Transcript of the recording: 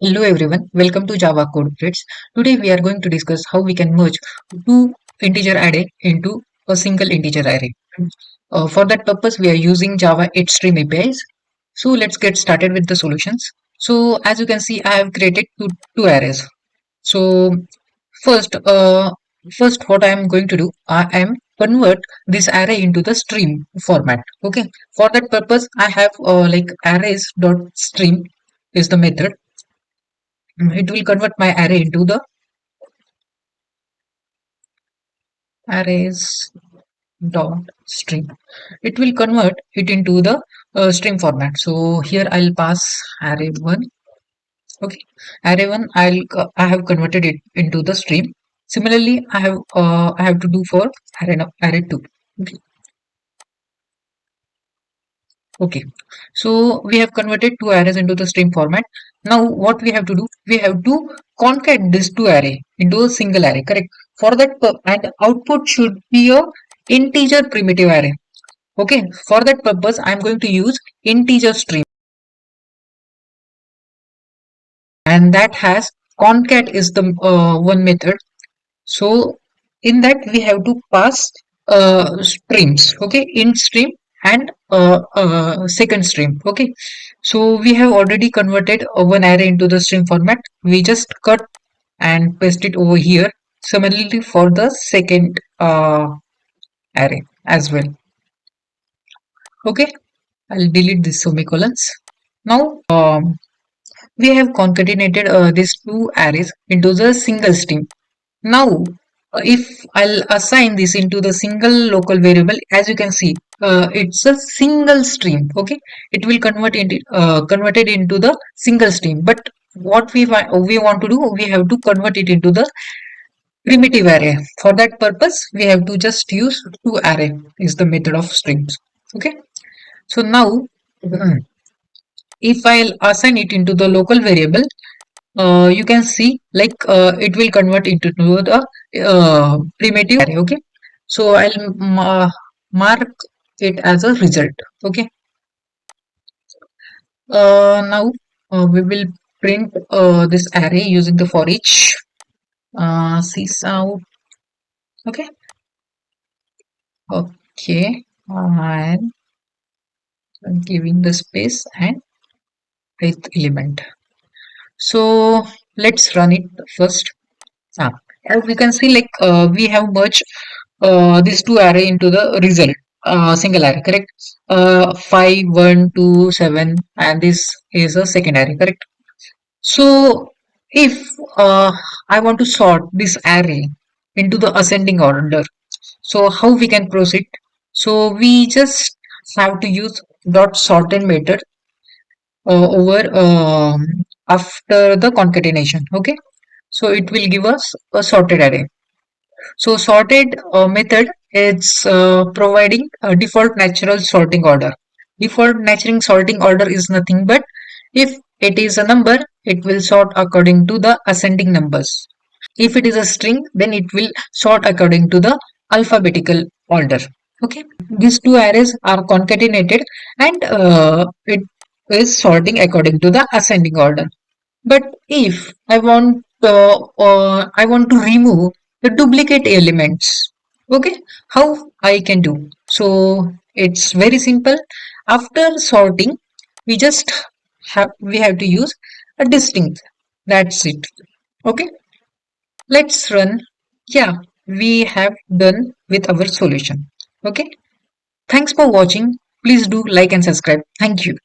Hello everyone, welcome to Java Code Threads. Today we are going to discuss how we can merge two integer array into a single integer array. For that purpose, we are using Java 8 Stream APIs. So let's get started with the solutions. So as you can see, I have created two arrays. So first, first what I am going to do, I am convert this array into the stream format. Okay. For that purpose, I have like arrays dot stream is the method. It will convert my array into the arrays dot string. It will convert it into the string format. So here I'll pass array one. Okay, array one. I have converted it into the stream. Similarly, I have to do for array two. Okay. Okay, so we have converted two arrays into the string format. Now what we have to do, we have to concat this two array into a single array, correct? For that, and output should be a integer primitive array. Okay, for that purpose, I'm going to use integer stream, and that has concat is the one method. So in that we have to pass streams, okay, int stream and second stream. Okay, so we have already converted one array into the string format. We just cut and paste it over here. Similarly for the second array as well. Okay, I'll delete these semicolons. Now we have concatenated these two arrays into the single string. Now, if I'll assign this into the single local variable, as you can see, it's a single stream. Okay, it will convert it into the single stream. But what we want to do, we have to convert it into the primitive array. For that purpose, we have to just use two array is the method of strings. Okay, so now if I'll assign it into the local variable, you can see like it will convert into the primitive array. Okay, so I'll mark it as a result. Okay, now we will print this array using the for each out. Okay, and I'm giving the space and ith element. So let's run it first. As we can see, like we have merged these two array into the result single array, correct? 5 1 2 7, and this is a second array, correct? So if I want to sort this array into the ascending order, so how we can proceed? So we just have to use dot sorted method over after the concatenation. Okay, so it will give us a sorted array. So sorted method is providing a default natural sorting order. Default natural sorting order is nothing but if it is a number, it will sort according to the ascending numbers. If it is a string, then it will sort according to the alphabetical order. Okay, these two arrays are concatenated, and it is sorting according to the ascending order. But if I want to remove the duplicate elements, okay, how I can do? So it's very simple. After sorting, we have to use a distinct. That's it. Okay, let's run. Yeah, we have done with our solution. Okay, thanks for watching. Please do like and subscribe. Thank you.